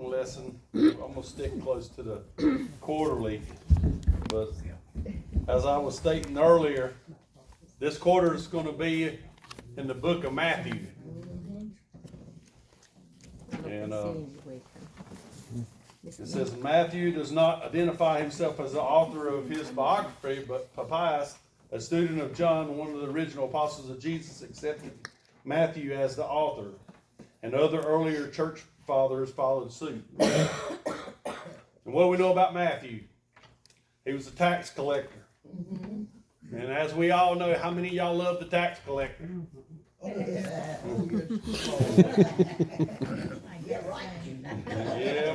lesson. I'm gonna stick close to the quarterly, but as I was stating earlier, this quarter is gonna be in the book of Matthew. And it says Matthew does not identify himself as the author of his biography, but Papias, a student of John, one of the original apostles of Jesus, accepted Matthew as the author, and other earlier church fathers followed suit. And what do we know about Matthew? He was a tax collector. And as we all know, how many of y'all love the tax collector? Yeah,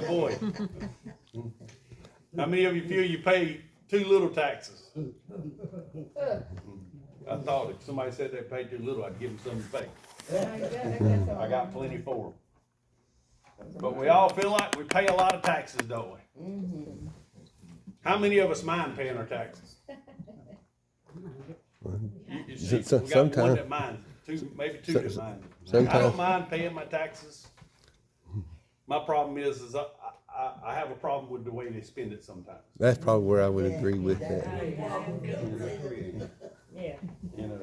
boy. How many of you feel you pay too little taxes? I thought if somebody said they paid too little, I'd give them something to pay. I got plenty for them. But we all feel like we pay a lot of taxes, don't we? How many of us mind paying our taxes? You see, we got one that minds it, maybe two that mind it. I don't mind paying my taxes. My problem is I have a problem with the way they spend it sometimes. That's probably where I would agree with that. Yeah. You know,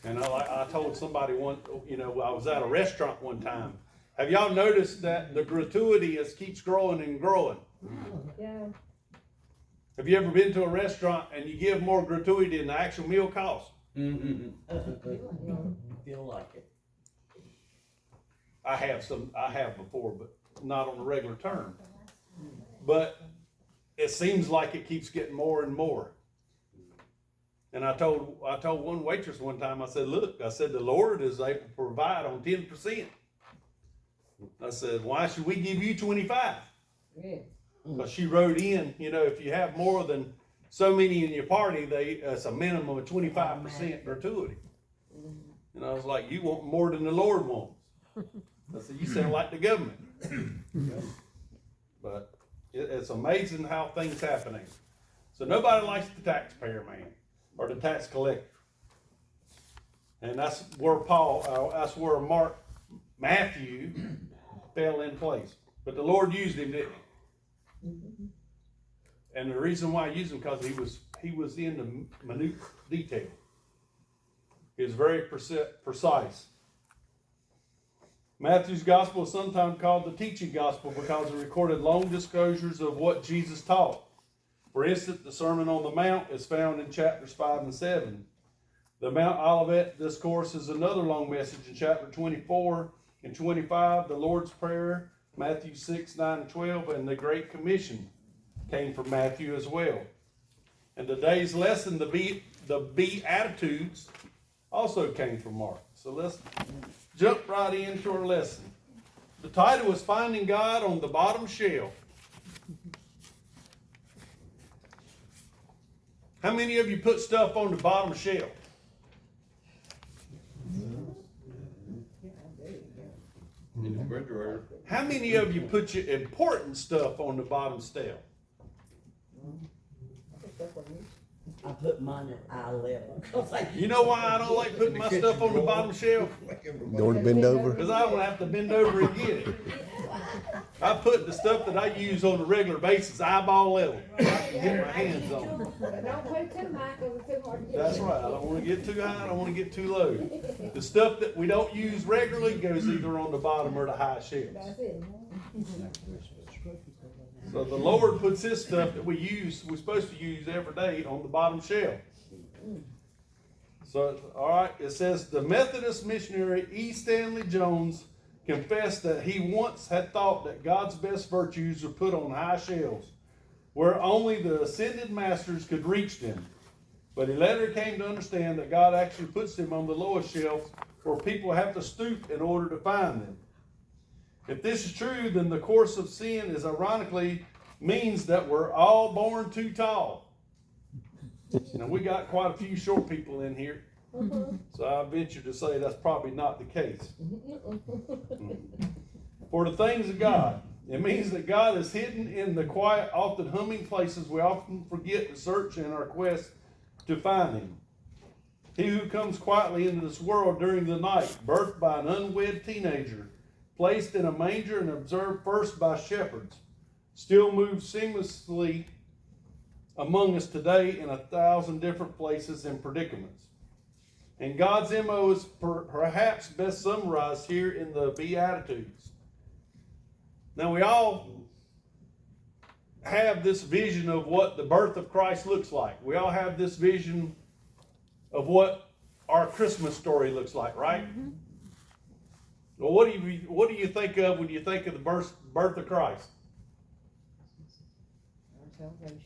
and I told somebody one, I was at a restaurant one time. Have y'all noticed that the gratuity keeps growing and growing? Yeah. Have you ever been to a restaurant and you give more gratuity than the actual meal cost? Feel like it. I have before, but not on a regular term. But it seems like it keeps getting more and more. And I told one waitress one time, I said, look, the Lord is able to provide on 10%. I said, why should we give you 25? Yeah. But she wrote in, if you have more than so many in your party, it's a minimum of 25% gratuity. And I was like, you want more than the Lord wants. I said, you sound like the government. But it's amazing how things happen. So nobody likes the taxpayer man or the tax collector. And that's where Matthew fell in place. But the Lord used him, didn't he? And the reason why he used him because he was in the minute detail. He was very precise. Matthew's gospel is sometimes called the teaching gospel because it recorded long disclosures of what Jesus taught. For instance, the Sermon on the Mount is found in chapters 5 and 7. The Mount Olivet discourse is another long message in chapter 24 and 25. The Lord's Prayer, Matthew 6, 9, and 12, and the Great Commission came from Matthew as well. And today's lesson, the Beatitudes, also came from Mark. So let's jump right into our lesson. The title is Finding God on the Bottom Shelf. How many of you put stuff on the bottom shelf? In the refrigerator. How many of you put your important stuff on the bottom shelf? I put mine at eye level. You know why I don't like putting my stuff on the bottom shelf? Don't want to bend over? Because I don't have to bend over and get it. I put the stuff that I use on a regular basis eyeball level. I can get my hands on it. But don't put it too high because it's too hard to get. That's right. I don't want to get too high. I don't want to get too low. The stuff that we don't use regularly goes either on the bottom or the high shelves. That's it. So the Lord puts His stuff that we're supposed to use every day on the bottom shelf. So, all right, it says the Methodist missionary E. Stanley Jones confessed that he once had thought that God's best virtues were put on high shelves, where only the ascended masters could reach them. But he later came to understand that God actually puts them on the lowest shelves, where people have to stoop in order to find them. If this is true, then the course of sin is ironically means that we're all born too tall. Now, we got quite a few short people in here, so I venture to say that's probably not the case. For the things of God, it means that God is hidden in the quiet, often humming places we often forget to search in our quest to find Him. He who comes quietly into this world during the night, birthed by an unwed teenager, placed in a manger and observed first by shepherds, still moves seamlessly among us today in 1,000 different places and predicaments. And God's MO is perhaps best summarized here in the Beatitudes. Now, we all have this vision of what the birth of Christ looks like. We all have this vision of what our Christmas story looks like, right? Well, what do you think of when you think of the birth of Christ? Our salvation.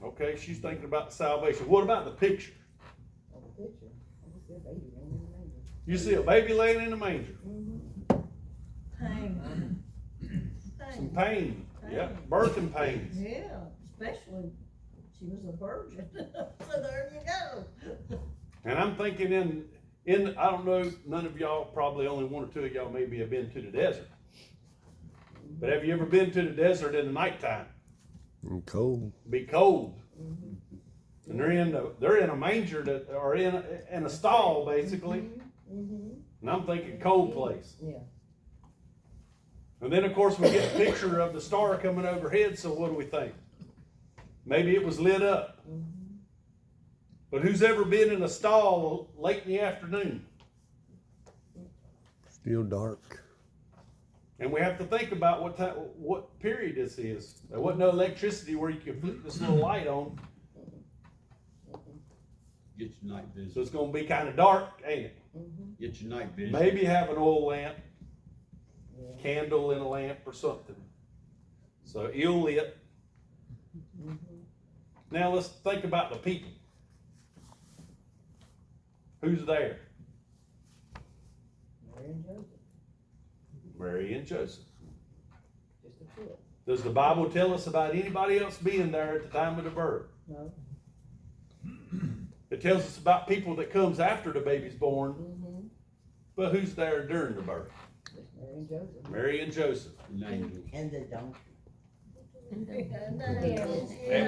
Okay, she's thinking about salvation. What about the picture? Oh, the picture. I just said baby laying in the manger. You see a baby laying in a manger. Pain. Some pain. Yeah, birthing pains. Yeah, especially she was a virgin. So there you go. And I'm thinking in I don't know, none of y'all, probably only one or two of y'all maybe have been to the desert. But have you ever been to the desert in the nighttime? And cold. Be cold. And they're in a manger or in a stall basically. And I'm thinking cold place. Yeah. And then of course we get a picture of the star coming overhead, so what do we think? Maybe it was lit up. But who's ever been in a stall late in the afternoon? Still dark. And we have to think about what period this is. There wasn't no electricity where you could put this little light on, Get your night so vision. it's gonna be kind of dark, ain't it? Get your night vision. Maybe have an oil lamp, Yeah. candle in a lamp or something. So ill lit. Now let's think about the people. Who's there? Mary and Joseph. Mary and Joseph. Just the two. Does the Bible tell us about anybody else being there at the time of the birth? No. It tells us about people that comes after the baby's born, but who's there during the birth? Just Mary and Joseph. Mary and Joseph. An angel. And the donkey. And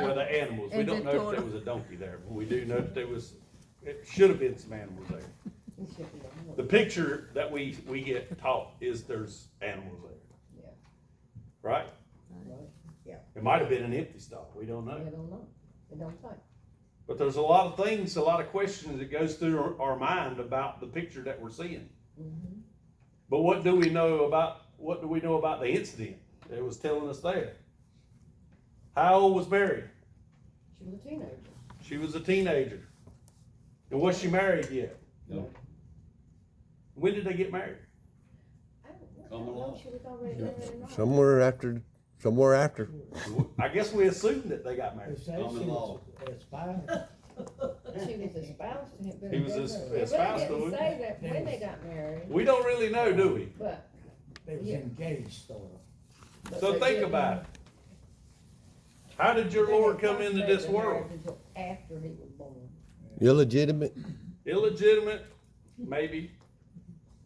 with the animals. We And don't the know if there was a donkey there, but we do know that it should have been some animals there. He should be on The picture that we get taught is there's animals there. Yeah. Right? Right. It might have been an empty stall. We don't I know. don't know. It don't say. But there's a lot of things, a lot of questions that goes through our mind about the picture that we're seeing. But what do we know about the incident that was telling us there? How old was Mary? She was a teenager. She was a teenager. And was she married yet? No. When did they get married? I don't Come know. along. She was already living in Rome. Somewhere after. I guess we assumed that they got married. Common law. She was espoused to him. but He was espoused to It really him. didn't say that when they got married, We don't really know, do we? but. They was Yeah. engaged, sort of. but So they think didn't- about it. How did your they Lord didn't come into consummate this the world? marriage until after he was born. Illegitimate. Illegitimate? Maybe.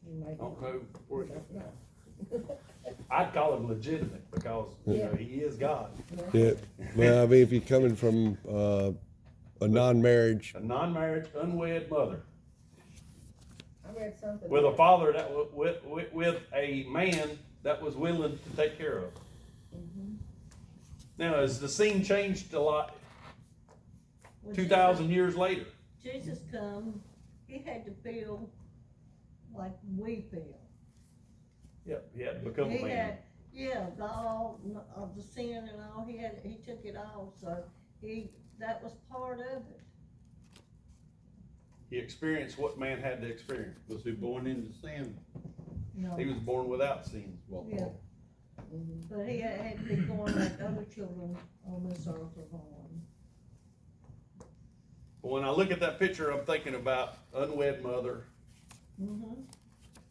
He might I be- don't know. we don't know. I'd call him legitimate because, Yeah. he is God. Yeah. Well, I mean, if you're coming from a non-marriage, A non-marriage, unwed mother I read something. with a father that with a man that was willing to take care of. Now, has the scene changed a lot When 2,000 years later? Jesus come, he had to feel like we feel. Yep, he had to become a He man. had, yeah, all of the sin and all, he took it all, so that was part of it. He experienced what man had to experience. Was he born into sin? No, He was born without sin. Well, yeah, but he had to be born like other children on this earth are born. But when I look at that picture, I'm thinking about unwed mother,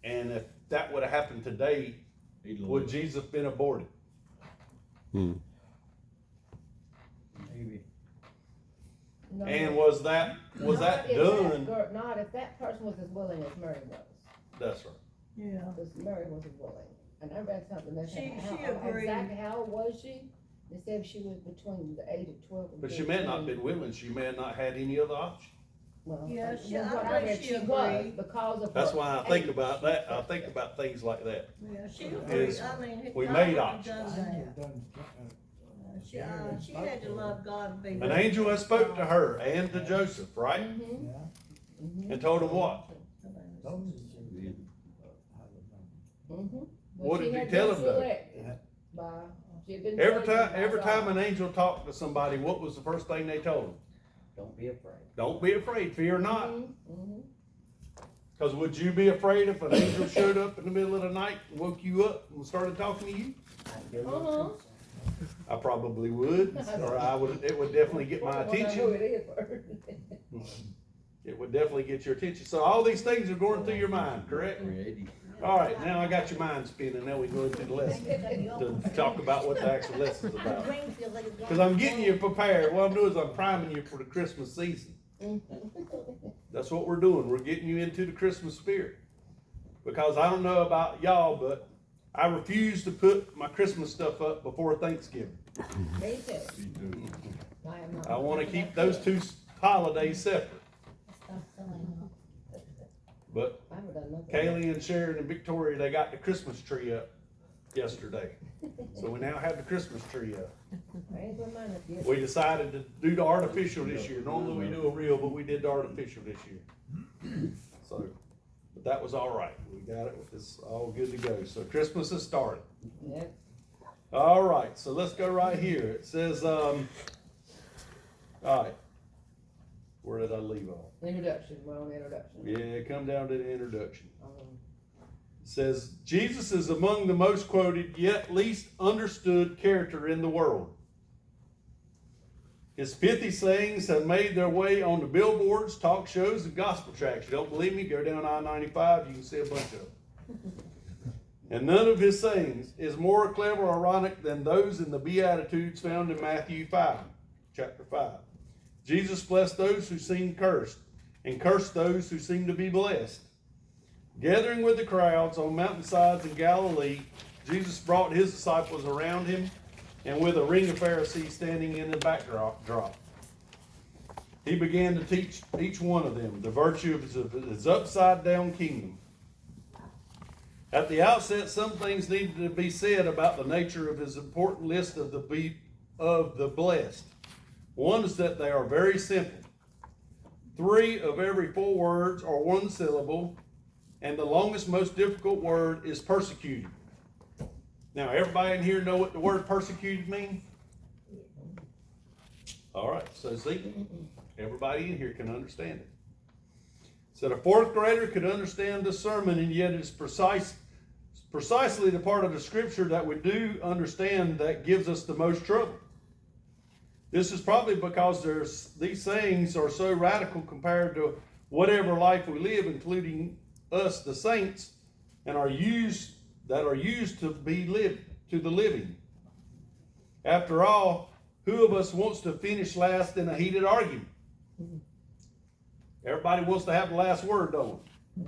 and if that would have happened today, he would lived. Jesus been aborted? Maybe. No. And was that Not if done? Not if that person was as willing as Mary was. That's right. Yeah, Because Mary wasn't willing. And I read something that said, She agreed. exactly how old was she? They said she was between the age of 12 and But she may not have 15. been willing. She may have not had any other option. Well, Yeah, she- that's what I I bet read she she was, agreed. because of That's her why I think age. about that, I think about things like that. Yeah, she Is agreed, I mean. we God made wouldn't have options. done that. She had to love God and be. An with angel him. had spoke to her and to Joseph, right? And told him what? Mhm. What But did she he had tell been him though? selected by- she had been Every selected time, by every time God. an angel talked to somebody, what was the first thing they told him? Don't be afraid. Don't be afraid, fear not. Mhm. Cause would you be afraid if an angel showed up in the middle of the night and woke you up and started talking to you? I'd give you Uh-huh. attention. I probably would, or I would, it would definitely get my Well, I know attention. it is first. It would definitely get your attention. So all these things are going through your mind, correct? Creative. All right, now I got your mind spinning. Now we go into the lesson to talk about what the actual lesson's about. Cause I'm getting you prepared. What I'm doing is I'm priming you for the Christmas season. That's what we're doing. We're getting you into the Christmas spirit. Because I don't know about y'all, but I refuse to put my Christmas stuff up before Thanksgiving. Me too. I am not. I wanna keep those two holidays separate. But I haven't done nothing. Kaylee and Sharon and Victoria, they got the Christmas tree up yesterday. So we now have the Christmas tree up. I ain't put mine up yet. We decided to do the artificial this year. Normally we do a real, but we did the artificial this year. So, but that was all right. We got it. It's all good to go. So Christmas has started. Yep. All right, so let's go right here. It says, all right. Where did I leave off? Introduction, we're on the introduction. Yeah, come down to the introduction. Um, It says, Jesus is among the most quoted yet least understood character in the world. His pithy sayings have made their way on the billboards, talk shows, and gospel tracts. You don't believe me? Go down I-95, you can see a bunch of them. And none of his sayings is more clever or ironic than those in the Beatitudes found in Matthew 5, chapter 5. Jesus blessed those who seemed cursed, and cursed those who seemed to be blessed. Gathering with the crowds on mountainsides in Galilee, Jesus brought his disciples around him, and with a ring of Pharisees standing in the backdrop, he began to teach each one of them the virtue of his upside-down kingdom. At the outset, some things needed to be said about the nature of his important list of the blessed. One is that they are very simple. 3 of every 4 words are one syllable, and the longest, most difficult word is persecuted. Now, everybody in here know what the word persecuted means? All right, so see, everybody in here can understand it. So the 4th grader could understand the sermon, and yet it's precisely the part of the scripture that we do understand that gives us the most trouble. This is probably because these sayings are so radical compared to whatever life we live, including us, the saints, and are used to the living. After all, who of us wants to finish last in a heated argument? Everybody wants to have the last word, don't we?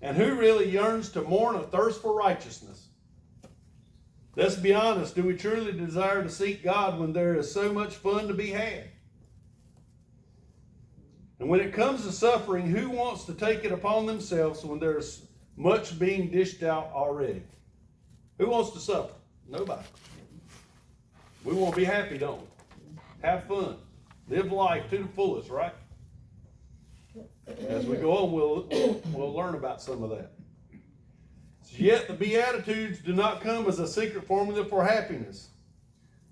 And who really yearns to mourn a thirst for righteousness? Let's be honest, do we truly desire to seek God when there is so much fun to be had? And when it comes to suffering, who wants to take it upon themselves when there's much being dished out already? Who wants to suffer? Nobody. We want to be happy, don't we? Have fun. Live life to the fullest, right? As we go on, we'll learn about some of that. Yet the Beatitudes do not come as a secret formula for happiness.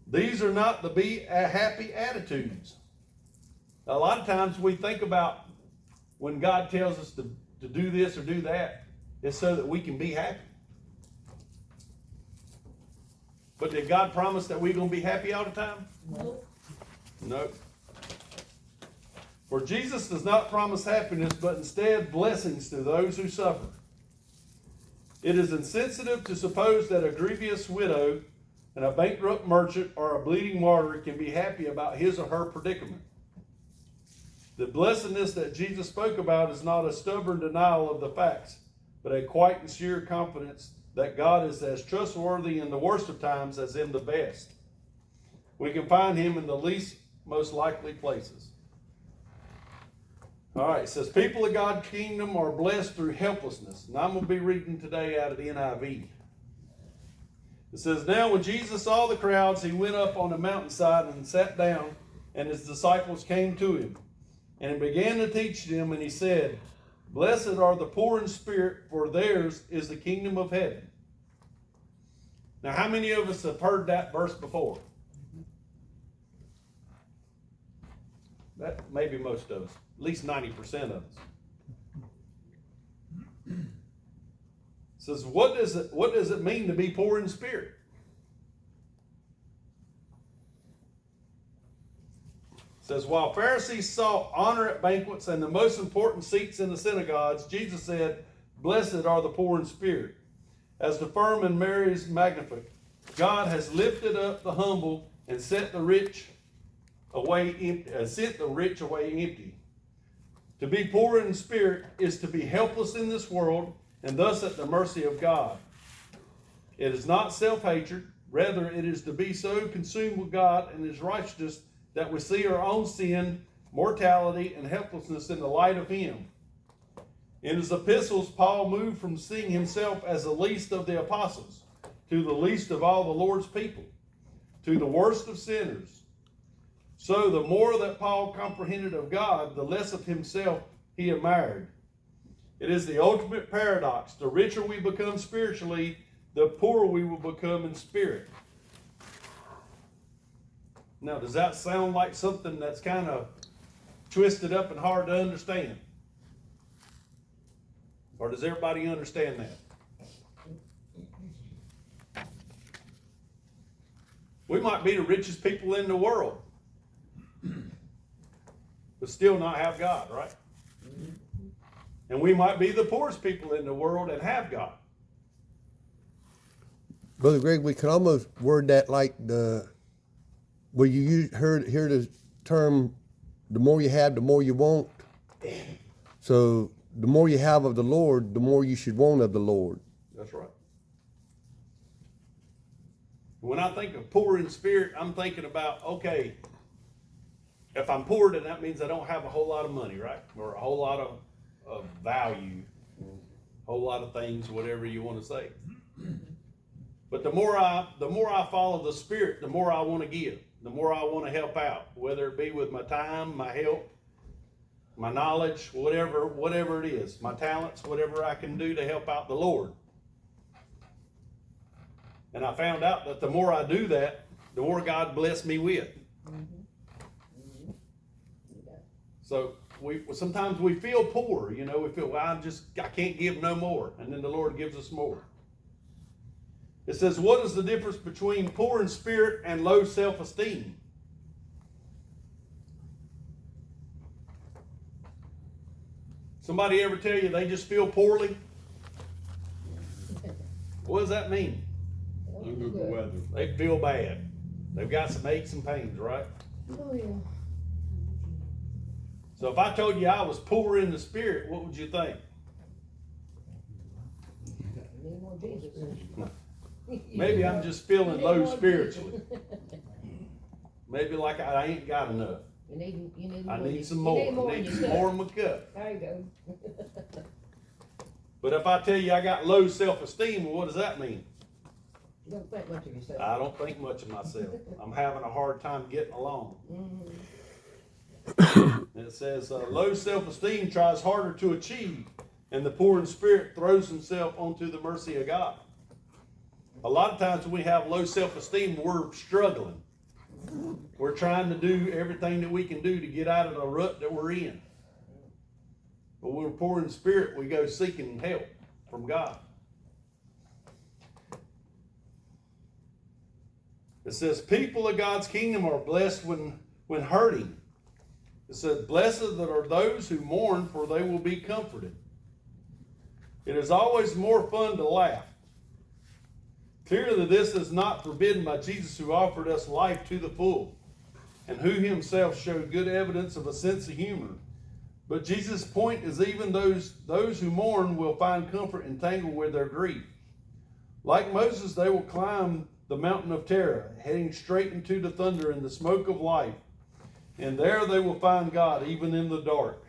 These are not the be happy attitudes. A lot of times we think about when God tells us to do this or do that, it's so that we can be happy. But did God promise that we're going to be happy all the time? Nope. No. For Jesus does not promise happiness, but instead blessings to those who suffer. It is insensitive to suppose that a grievous widow and a bankrupt merchant or a bleeding martyr can be happy about his or her predicament. The blessedness that Jesus spoke about is not a stubborn denial of the facts, but a quite and sure confidence that God is as trustworthy in the worst of times as in the best. We can find him in the least most likely places. All right, it says, people of God's kingdom are blessed through helplessness. And I'm going to be reading today out of the NIV. It says, now when Jesus saw the crowds, he went up on a mountainside and sat down, and his disciples came to him. And he began to teach them, and he said, blessed are the poor in spirit, for theirs is the kingdom of heaven. Now, how many of us have heard that verse before? That maybe most of us, at least 90% of us. It says, what does it mean to be poor in spirit? It says, while Pharisees sought honor at banquets and the most important seats in the synagogues, Jesus said, blessed are the poor in spirit. As the firm and Mary's magnificat, God has lifted up the humble and sent the rich away empty. To be poor in spirit is to be helpless in this world and thus at the mercy of God. It is not self-hatred, rather it is to be so consumed with God and his righteousness that we see our own sin, mortality, and helplessness in the light of him. In his epistles, Paul moved from seeing himself as the least of the apostles to the least of all the Lord's people, to the worst of sinners. So the more that Paul comprehended of God, the less of himself he admired. It is the ultimate paradox. The richer we become spiritually, the poorer we will become in spirit. Now, does that sound like something that's kind of twisted up and hard to understand? Or does everybody understand that? We might be the richest people in the world, but still not have God, right? And we might be the poorest people in the world and have God. Brother Greg, we could almost word that like where you hear the term, the more you have, the more you want. So the more you have of the Lord, the more you should want of the Lord. That's right. When I think of poor in spirit, I'm thinking about, okay, if I'm poor, then that means I don't have a whole lot of money, right? Or a whole lot of value, a whole lot of things, whatever you want to say. But the more I follow the Spirit, the more I want to give, the more I want to help out, whether it be with my time, my help, my knowledge, whatever it is, my talents, whatever I can do to help out the Lord. And I found out that the more I do that, the more God bless me with. So sometimes we feel poor, we feel, well, I can't give no more. And then the Lord gives us more. It says, what is the difference between poor in spirit and low self-esteem? Somebody ever tell you they just feel poorly? What does that mean? Under the weather. They feel bad. They've got some aches and pains, right? Oh, yeah. So if I told you I was poor in the spirit, what would you think? Need more Jesus. Maybe I'm just feeling You low need more spiritually. Jesus. Maybe like I ain't got enough. You need I more. need some You more. need more I in need your some cup. more in my cup. There you go. But if I tell you I got low self-esteem, well, what does that mean? You don't think much of yourself. I don't think much of myself. I'm having a hard time getting along. And it says, low self-esteem tries harder to achieve, and the poor in spirit throws himself onto the mercy of God. A lot of times when we have low self-esteem, we're struggling. We're trying to do everything that we can do to get out of the rut that we're in. But when we're poor in spirit, we go seeking help from God. It says, people of God's kingdom are blessed when hurting. It says, blessed are those who mourn, for they will be comforted. It is always more fun to laugh. Clearly, this is not forbidden by Jesus, who offered us life to the full, and who himself showed good evidence of a sense of humor. But Jesus' point is even those who mourn will find comfort entangled with their grief. Like Moses, they will climb the mountain of terror, heading straight into the thunder and the smoke of life. And there they will find God, even in the dark.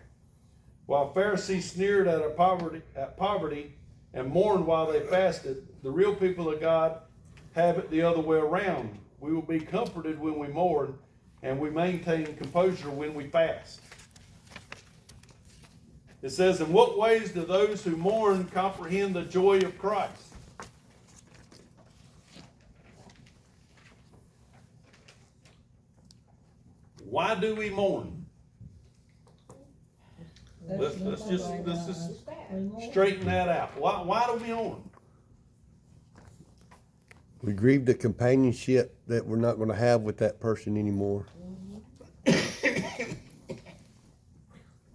While Pharisees sneered at poverty and mourned while they fasted, the real people of God have it the other way around. We will be comforted when we mourn, and we maintain composure when we fast. It says, in what ways do those who mourn comprehend the joy of Christ? Why do we mourn? Let's just straighten that out. Why do we mourn? We grieve the companionship that we're not gonna have with that person anymore.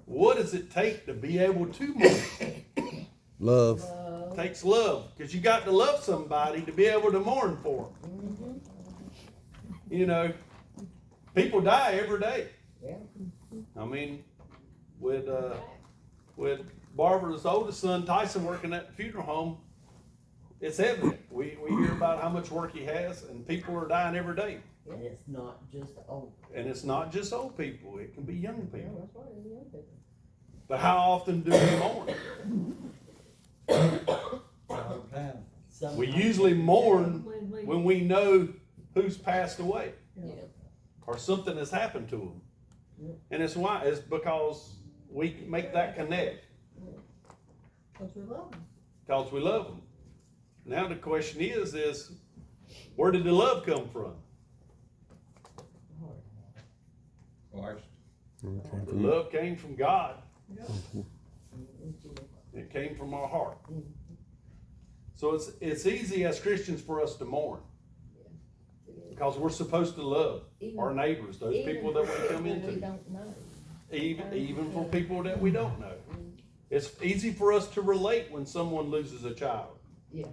What does it take to be able to mourn? Love. It takes love, because you got to love somebody to be able to mourn for them. You know, people die every day. Yeah. I mean, with Barbara's oldest son, Tyson, working at the funeral home, it's evident. We hear about how much work he has, and people are dying every day. And it's not just old. And it's not just old people, it can be young Yeah, people. that's right, it's young people. But how often do we mourn? All the time. We Sometimes- usually mourn When when we know who's passed away Yeah. or something has happened to them. Yeah. And it's because we make that connect, Cause we love them. because we love them. Now the question is where did the love come from? Christ. The love came from God. Yeah. It came from our heart. So it's easy as Christians for us to mourn, because we're supposed to love our neighbors, those people that we come We into, don't know. even for people that we don't know. It's easy for us to relate when someone loses a child, Yeah.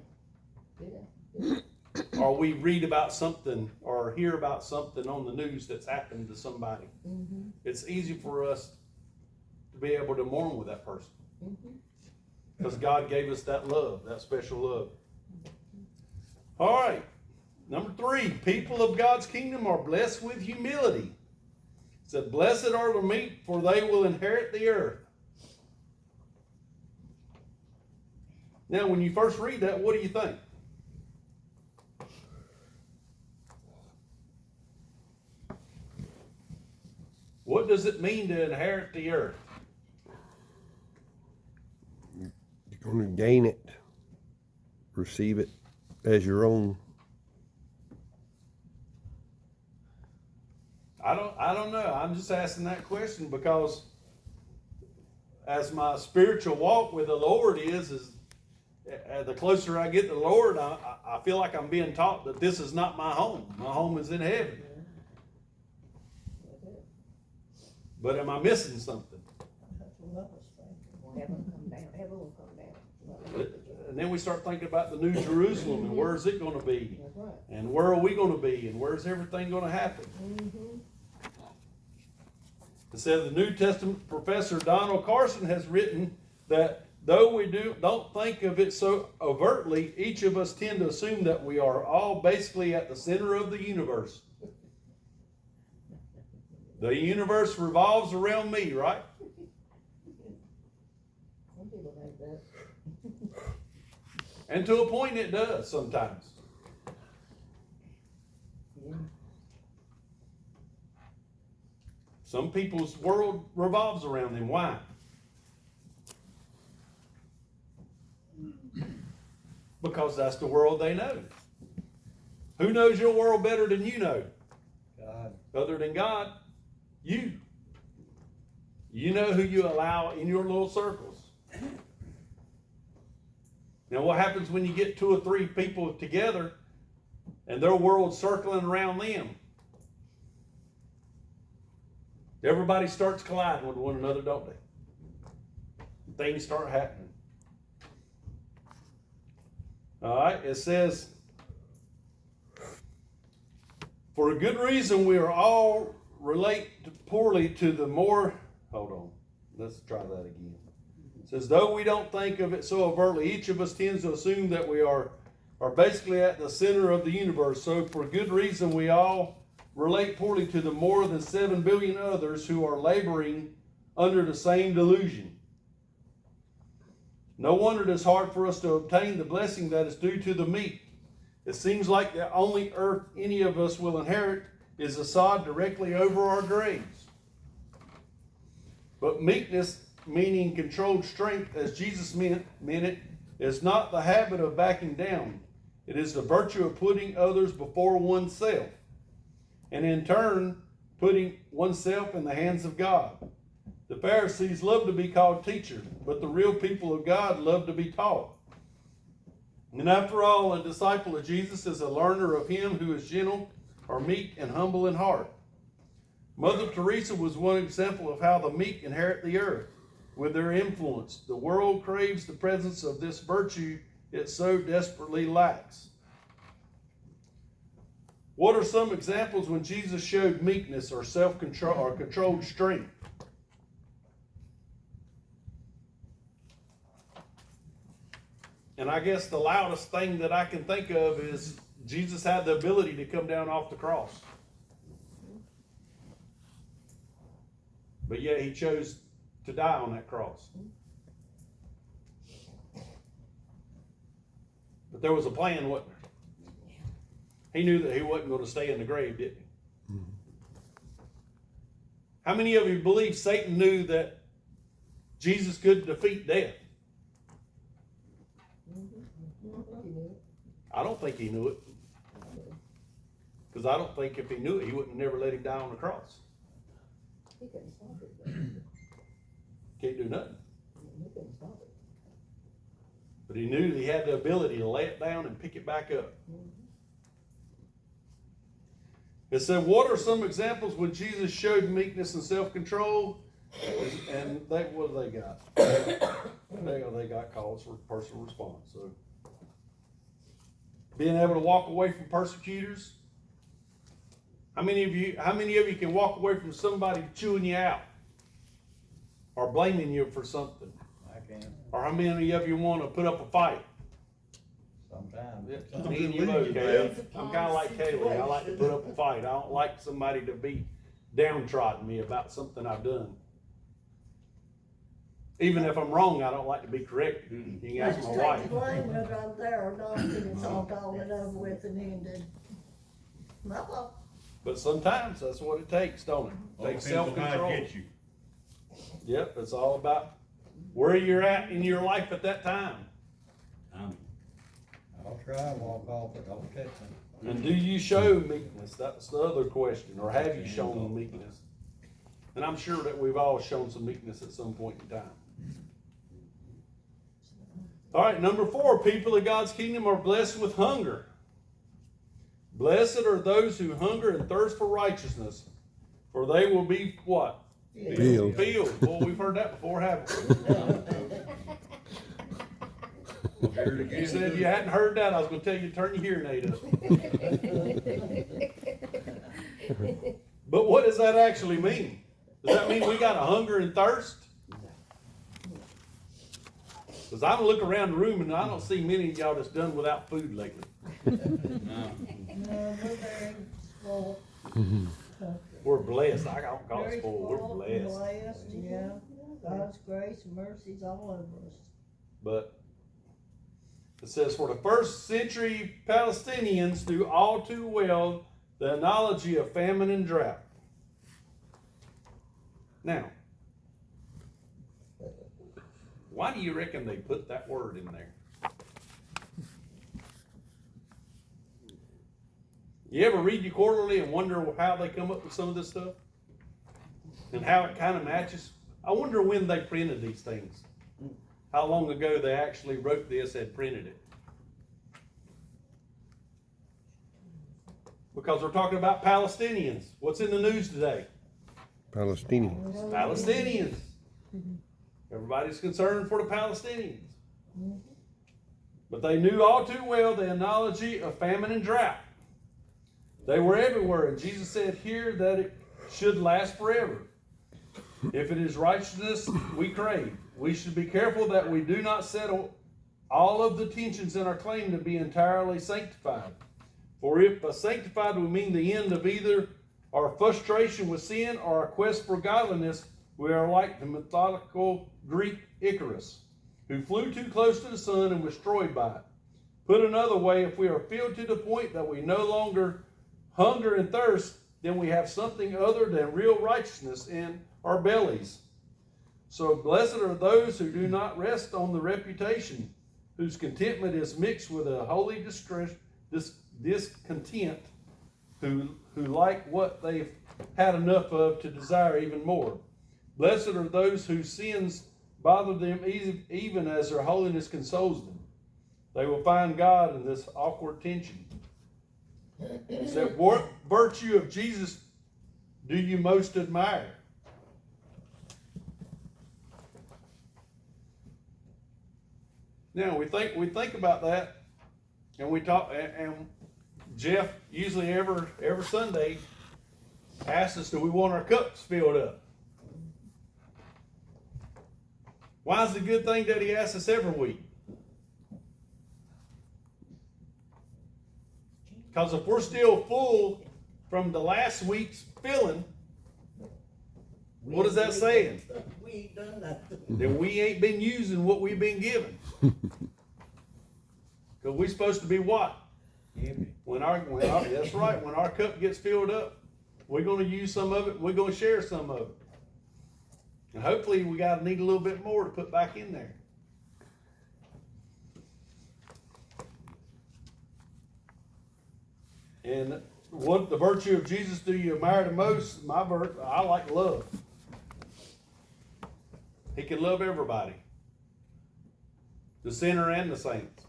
Yeah. or we read about something or hear about something on the news that's happened to somebody. Mm-hmm. It's easy for us to be able to mourn with that person, Mm-hmm. because God gave us that love, that special love. All right, number 3, people of God's kingdom are blessed with humility. It said, blessed are the meek, for they will inherit the earth. Now, when you first read that, what do you think? What does it mean to inherit the earth? You're gonna gain it, receive it as your own. I don't know. I'm just asking that question because as my spiritual walk with the Lord is the closer I get to the Lord, I feel like I'm being taught that this is not my home. My home is in heaven. But am I missing something? That's what love us, thank Heaven come down, heaven will come down. And then we start thinking about the New Jerusalem and where is it going to be? That's right. And where are we going to be? And where's everything going to happen? Mm-hmm. It says the New Testament professor Donald Carson has written that though we don't think of it so overtly, each of us tend to assume that we are all basically at the center of the universe. The universe revolves around me, right? Some people think that. And to a point it does sometimes. Yeah. Some people's world revolves around them. Why? Because that's the world they know. Who knows your world better than you know? God. Other than God, you. You know who you allow in your little circles. Now what happens when you get 2 or 3 people together and their world's circling around them? Everybody starts colliding with one another, don't they? Things start happening. All right, it says, for a good reason we are all relate poorly to the more, hold on, let's try that again. It says, though we don't think of it so overtly, each of us tends to assume that we are basically at the center of the universe. So for good reason we all relate poorly to the more than 7 billion others who are laboring under the same delusion. No wonder it is hard for us to obtain the blessing that is due to the meek. It seems like the only earth any of us will inherit is the sod directly over our graves. But meekness, meaning controlled strength, as Jesus meant it, is not the habit of backing down. It is the virtue of putting others before oneself, and in turn, putting oneself in the hands of God. The Pharisees love to be called teachers, but the real people of God love to be taught. And after all, a disciple of Jesus is a learner of him who is gentle or meek and humble in heart. Mother Teresa was one example of how the meek inherit the earth. With their influence, the world craves the presence of this virtue it so desperately lacks. What are some examples when Jesus showed meekness or self-control or controlled strength? And I guess the loudest thing that I can think of is Jesus had the ability to come down off the cross. But yet he chose to die on that cross. But there was a plan, wasn't there? He knew that he wasn't going to stay in the grave, didn't he? How many of you believe Satan knew that Jesus could defeat death? I don't think he knew it. Because I don't think if he knew it, he wouldn't have never let him die on the cross. He couldn't stop it. Can't do nothing. He couldn't stop it. But he knew that he had the ability to lay it down and pick it back up. It said, what are some examples when Jesus showed meekness and self-control? And what do they got? They got calls for personal response. So being able to walk away from persecutors. How many of you can walk away from somebody chewing you out or blaming you for something? I can, Or how many of you want to put up a fight? sometimes. Me and you both, Kaylee. I'm kind of like Kaylee. I like to put up a fight. I don't like somebody to be downtrodden me about something I've done. Even if I'm wrong, I don't like to be corrected. You can ask Just my take wife. the blame whether I'm there or not, and it's all gone and over with and ended. My fault. But sometimes that's what it takes, don't it? It takes self-control. Yep, it's all about where you're at in your life at that time. I'll try and walk off, but don't catch me. And do you show meekness? That's the other question. Or have you shown meekness? And I'm sure that we've all shown some meekness at some point in time. All right, number 4, people of God's kingdom are blessed with hunger. Blessed are those who hunger and thirst for righteousness, for they will be what? Filled. Filled. Well, we've heard that before, haven't we? You said you hadn't heard that. I was going to tell you to turn your hearing aid up. But what does that actually mean? Does that mean we got a hunger and thirst? Because I look around the room and I don't see many of y'all that's done without food lately. No, we're very spoiled. We're blessed. I don't call it Very spoiled. We're spoiled, blessed. yeah. God's grace and mercies all over us. But it says, for the first century Palestinians knew all too well the analogy of famine and drought. Now, why do you reckon they put that word in there? You ever read your quarterly and wonder how they come up with some of this stuff? And how it kind of matches? I wonder when they printed these things. How long ago they actually wrote this and printed it. Because we're talking about Palestinians. What's in the news today? Palestinians. Palestinians. Everybody's concerned for the Palestinians. But they knew all too well the analogy of famine and drought. They were everywhere, and Jesus said here that it should last forever. If it is righteousness we crave, we should be careful that we do not settle all of the tensions in our claim to be entirely sanctified. For if by sanctified we mean the end of either our frustration with sin or our quest for godliness, we are like the mythological Greek Icarus, who flew too close to the sun and was destroyed by it. Put another way, if we are filled to the point that we no longer hunger and thirst, then we have something other than real righteousness in our bellies. So blessed are those who do not rest on the reputation, whose contentment is mixed with a holy discontent, who like what they've had enough of to desire even more. Blessed are those whose sins bother them even as their holiness consoles them. They will find God in this awkward tension. So what virtue of Jesus do you most admire? Now we think about that, and we talk. And Jeff usually every Sunday asks us, "Do we want our cups filled up?" Why is it a good thing that he asks us every week? Because if we're still full from the last week's filling, what is that saying? We ain't done nothing. Then we ain't been using what we've been given. Because we're supposed to be what? Give When our that's right, when our cup gets filled up, we're going to use some of it, we're going to share some of it. And hopefully we got to need a little bit more to put back in there. And what the virtue of Jesus do you admire the most? I like love. He can love everybody, the sinner and the saints.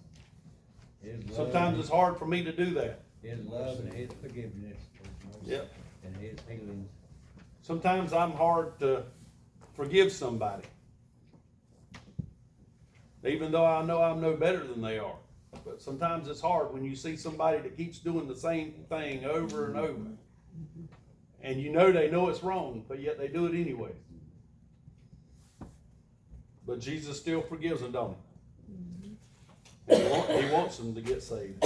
His love, Sometimes it's hard for me to do that. His love and his forgiveness. Yep. And his healing. Sometimes I'm hard to forgive somebody, even though I know I'm no better than they are. But sometimes it's hard when you see somebody that keeps doing the same thing over and over. And you know they know it's wrong, but yet they do it anyway. But Jesus still forgives them, don't he? He wants them to get saved.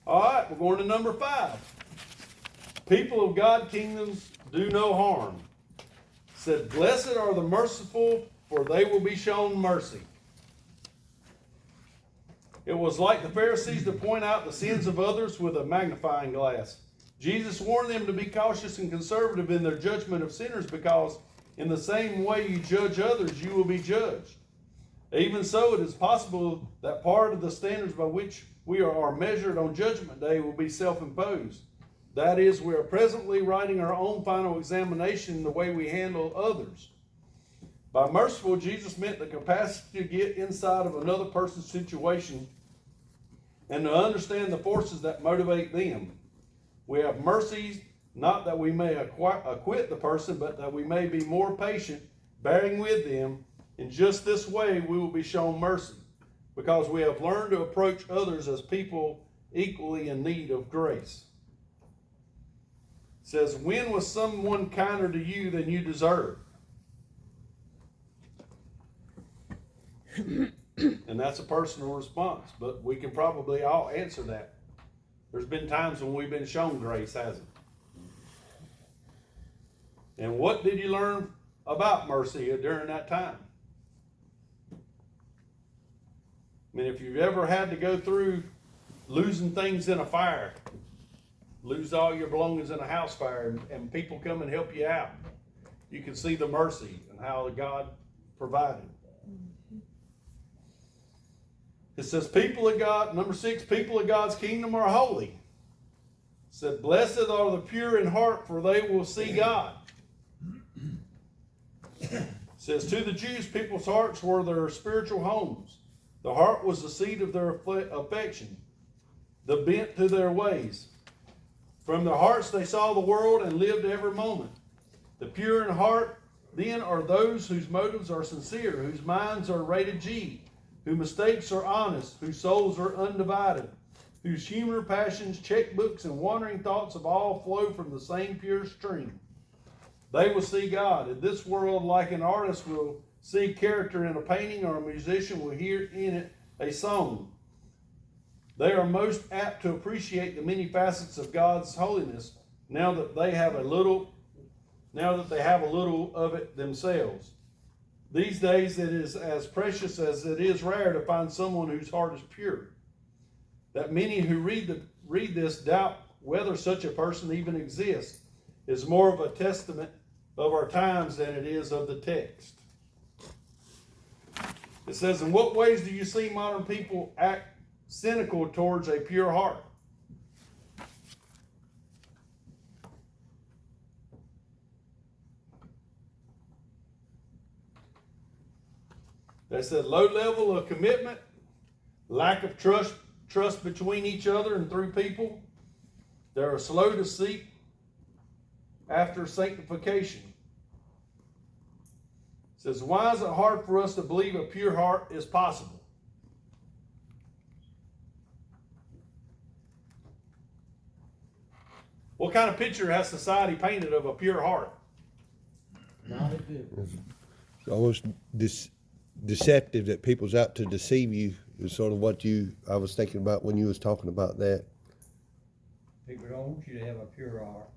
All right, we're going to number 5. People of God kingdoms do no harm. Said, blessed are the merciful, for they will be shown mercy. It was like the Pharisees to point out the sins of others with a magnifying glass. Jesus warned them to be cautious and conservative in their judgment of sinners, because in the same way you judge others, you will be judged. Even so, it is possible that part of the standards by which we are measured on Judgment Day will be self-imposed. That is, we are presently writing our own final examination in the way we handle others. By merciful, Jesus meant the capacity to get inside of another person's situation and to understand the forces that motivate them. We have mercy, not that we may acquit the person, but that we may be more patient, bearing with them. In just this way, we will be shown mercy, because we have learned to approach others as people equally in need of grace. It says, when was someone kinder to you than you deserve? And that's a personal response, but we can probably all answer that. There's been times when we've been shown grace, hasn't it? And what did you learn about mercy during that time? I mean, if you've ever had to go through losing things in a fire, lose all your belongings in a house fire, and people come and help you out, you can see the mercy and how God provided. It says, people of God, number 6, people of God's kingdom are holy. It said, blessed are the pure in heart, for they will see God. It says, to the Jews, people's hearts were their spiritual homes. The heart was the seat of their affection, the bent to their ways. From their hearts they saw the world and lived every moment. The pure in heart then are those whose motives are sincere, whose minds are rated G, whose mistakes are honest, whose souls are undivided, whose humor, passions, checkbooks, and wandering thoughts of all flow from the same pure stream. They will see God. In this world, like an artist will see character in a painting, or a musician will hear in it a song. They are most apt to appreciate the many facets of God's holiness now that they have a little of it themselves. These days it is as precious as it is rare to find someone whose heart is pure. That many who read this doubt whether such a person even exists is more of a testament of our times than it is of the text. It says, in what ways do you see modern people act cynical towards a pure heart? They said low level of commitment, lack of trust between each other and through people. They are slow to seek after sanctification. It says, why is it hard for us to believe a pure heart is possible? What kind of picture has society painted of a pure heart? Not a good one. It's almost deceptive that people's out to deceive you is sort of what I was thinking about when you was talking about that. People don't want you to have a pure heart.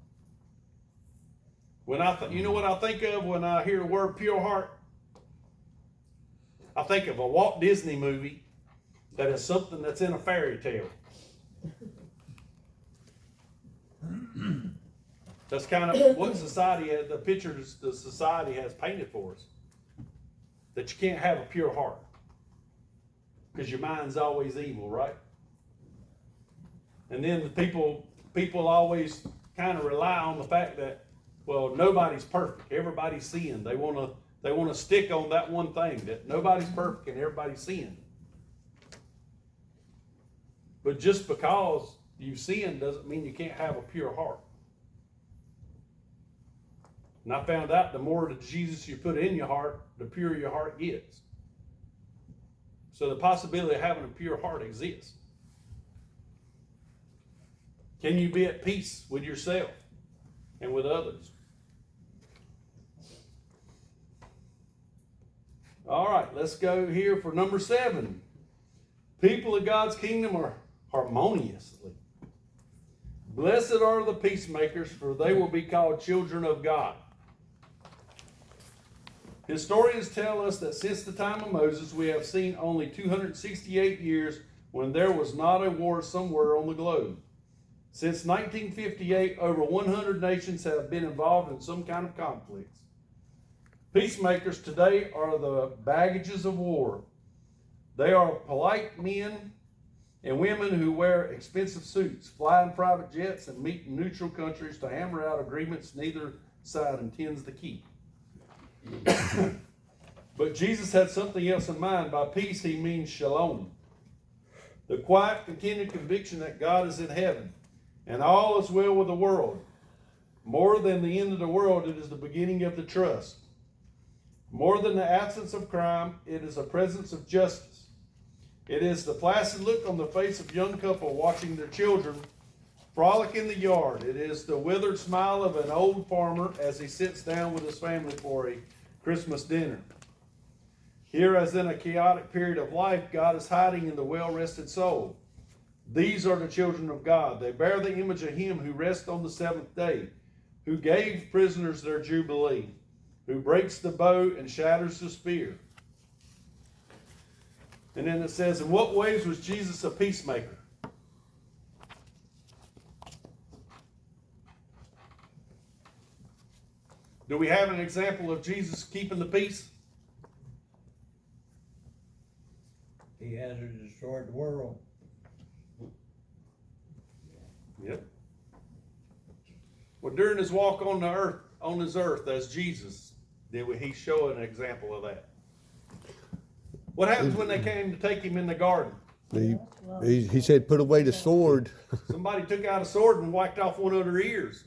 When you know what I think of when I hear the word pure heart? I think of a Walt Disney movie that is something that's in a fairy tale. That's kind of what the pictures the society has painted for us. That you can't have a pure heart. Because your mind's always evil, right? And then the people always kind of rely on the fact that, well, nobody's perfect. Everybody's sinned. They want to stick on that one thing, that nobody's perfect and everybody's sinned. But just because you sin doesn't mean you can't have a pure heart. And I found out the more of Jesus you put in your heart, the purer your heart gets. So the possibility of having a pure heart exists. Can you be at peace with yourself and with others? All right, let's go here for number 7. People of God's kingdom are harmoniously. Blessed are the peacemakers, for they will be called children of God. Historians tell us that since the time of Moses, we have seen only 268 years when there was not a war somewhere on the globe. Since 1958, over 100 nations have been involved in some kind of conflicts. Peacemakers today are the baggages of war. They are polite men and women who wear expensive suits, fly in private jets, and meet in neutral countries to hammer out agreements neither side intends to keep. But Jesus had something else in mind. By peace, he means shalom. The quiet, continued conviction that God is in heaven and all is well with the world. More than the end of the world, it is the beginning of the trust. More than the absence of crime, it is the presence of justice. It is the placid look on the face of a young couple watching their children frolic in the yard. It is the withered smile of an old farmer as he sits down with his family for a Christmas dinner. Here, as in a chaotic period of life, God is hiding in the well-rested soul. These are the children of God. They bear the image of him who rests on the seventh day, who gave prisoners their jubilee, who breaks the bow and shatters the spear. And then it says, in what ways was Jesus a peacemaker? Do we have an example of Jesus keeping the peace? He hasn't destroyed the world. Yep. Well, during his walk on this earth as Jesus, he show an example of that? What happens when they came to take him in the garden? He said, put away the sword. Somebody took out a sword and whacked off one of their ears.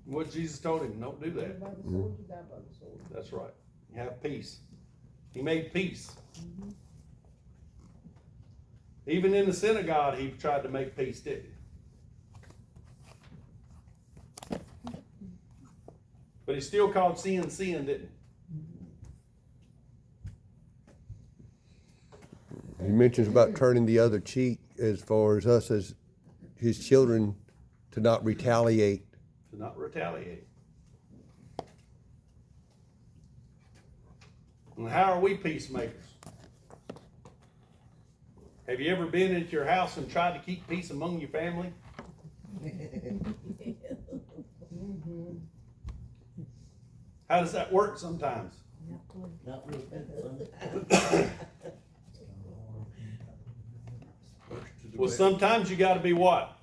What Jesus told him, don't do that. By the sword, you die by the sword. That's right. You have peace. He made peace. Even in the synagogue, he tried to make peace, didn't he? But he still called sin, sin, didn't he? He mentions about turning the other cheek as far as us as his children to not retaliate. To not retaliate. And how are we peacemakers? Have you ever been into your house and tried to keep peace among your family? How does that work sometimes? Not real good. Well, sometimes you gotta be what?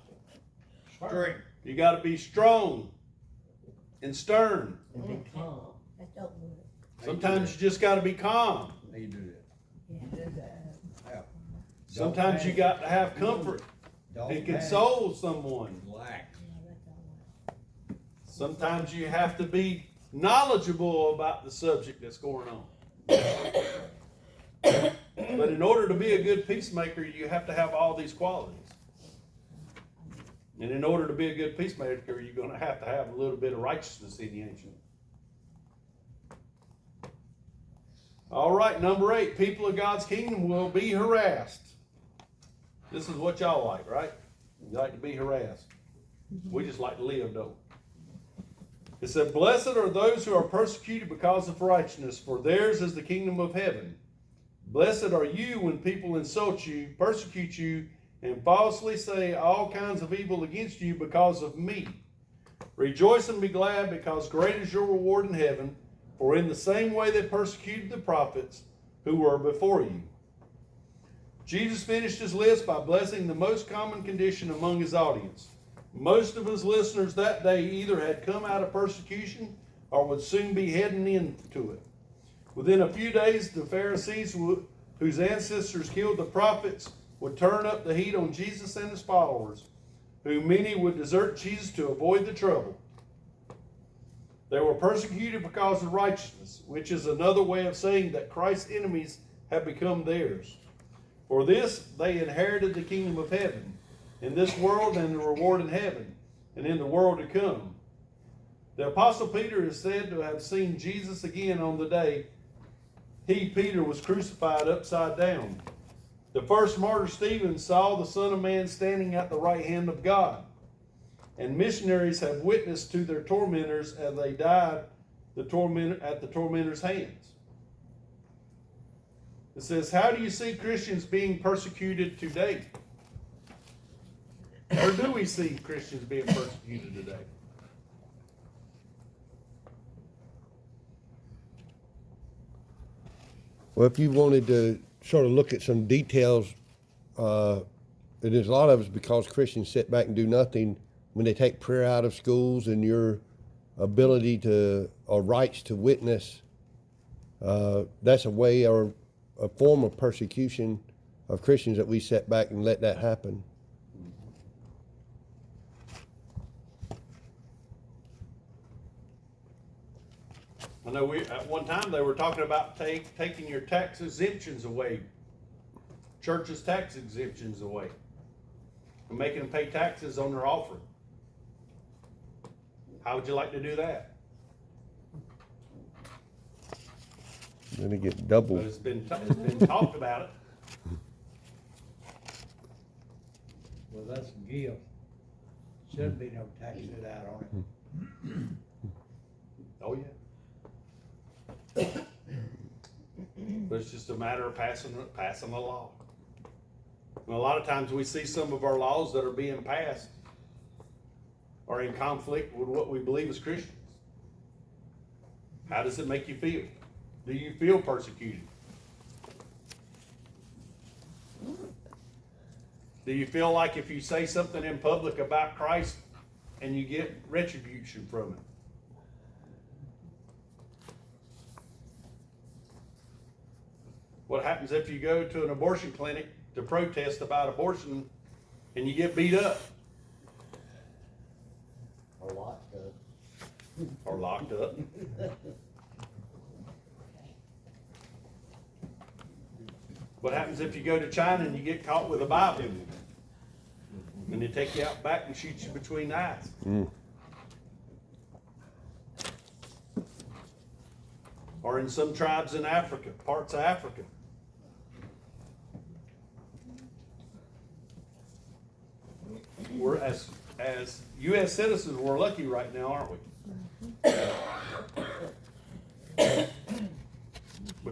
Strict. You gotta be strong and stern. And be calm. That don't work. Sometimes you just gotta be calm. How you do that? You do that. Yeah. Sometimes you got to have comfort Don't and panic. console someone. Relax. Sometimes you have to be knowledgeable about the subject that's going on. But in order to be a good peacemaker, you have to have all these qualities. And in order to be a good peacemaker, you're going to have a little bit of righteousness in you, ain't you? All right, number 8, people of God's kingdom will be harassed. This is what y'all like, right? You like to be harassed. We just like to live, don't we? It said, blessed are those who are persecuted because of righteousness, for theirs is the kingdom of heaven. Blessed are you when people insult you, persecute you, and falsely say all kinds of evil against you because of me. Rejoice and be glad, because great is your reward in heaven, for in the same way they persecuted the prophets who were before you. Jesus finished his list by blessing the most common condition among his audience. Most of his listeners that day either had come out of persecution or would soon be heading into it. Within a few days, the Pharisees, whose ancestors killed the prophets, would turn up the heat on Jesus and his followers, who many would desert Jesus to avoid the trouble. They were persecuted because of righteousness, which is another way of saying that Christ's enemies have become theirs. For this they inherited the kingdom of heaven, in this world and the reward in heaven, and in the world to come. The Apostle Peter is said to have seen Jesus again on the day he, Peter, was crucified upside down. The first martyr, Stephen, saw the Son of Man standing at the right hand of God. And missionaries have witnessed to their tormentors as they died at the tormentors' hands. It says, how do you see Christians being persecuted today? Or do we see Christians being persecuted today? Well, if you wanted to sort of look at some details, there's a lot of it's because Christians sit back and do nothing when they take prayer out of schools and your ability to, or rights to witness. That's a way or a form of persecution of Christians that we sit back and let that happen. I know at one time they were talking about taking your tax exemptions away, churches' tax exemptions away, and making them pay taxes on their offering. How would you like to do that? Then they get But double. it's been talked about it. Well, that's a gift. Shouldn't be no taxes out on it. Oh, yeah. But it's just a matter of passing a law. And a lot of times we see some of our laws that are being passed are in conflict with what we believe as Christians. How does it make you feel? Do you feel persecuted? Do you feel like if you say something in public about Christ and you get retribution from it? What happens if you go to an abortion clinic to protest about abortion and you get beat up Or locked up. or locked up? What happens if you go to China and you get caught with a Bible and they take you out back and shoot you between the eyes? Or in some tribes in Africa, parts of Africa. We're as U.S. citizens, we're lucky right now, aren't we?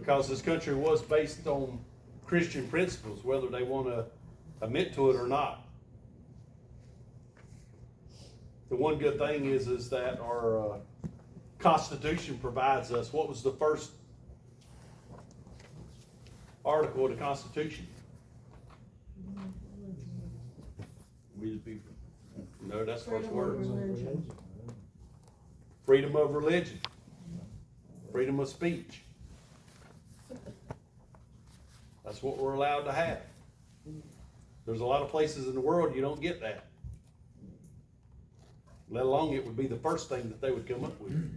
because this country was based on Christian principles, whether they want to admit to it or not. The one good thing is that our Constitution provides us. What was the first article of the Constitution? We the people. No, that's the first word. Freedom of religion. Freedom of speech. That's what we're allowed to have. There's a lot of places in the world you don't get that. Let alone it would be the first thing that they would come up with.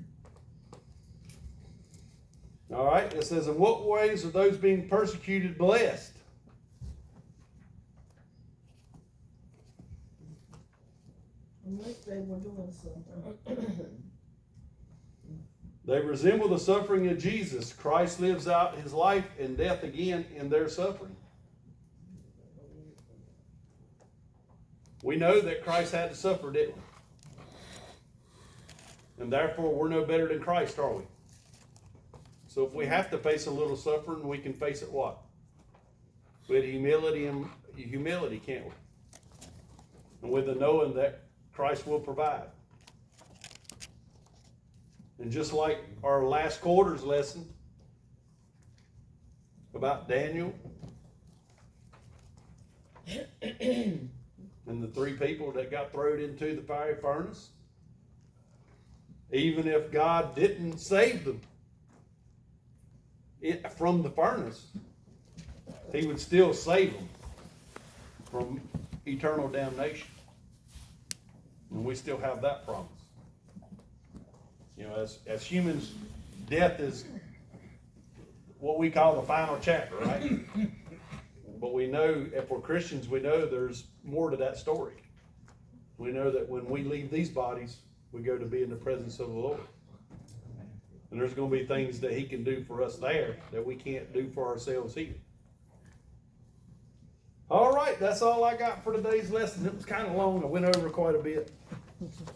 All right, it says, in what ways are those being persecuted blessed? I wish they were doing something. They resemble the suffering of Jesus. Christ lives out his life and death again in their suffering. We know that Christ had to suffer, didn't we? And therefore, we're no better than Christ, are we? So if we have to face a little suffering, we can face it what? With humility, can't we? And with the knowing that Christ will provide. And just like our last quarter's lesson about Daniel and the 3 people that got thrown into the fiery furnace, even if God didn't save them from the furnace, he would still save them from eternal damnation. And we still have that promise. You know, as humans, death is what we call the final chapter, right? But we know, if we're Christians, we know there's more to that story. We know that when we leave these bodies, we go to be in the presence of the Lord. And there's going to be things that he can do for us there that we can't do for ourselves here. All right, that's all I got for today's lesson. It was kind of long. I went over quite a bit.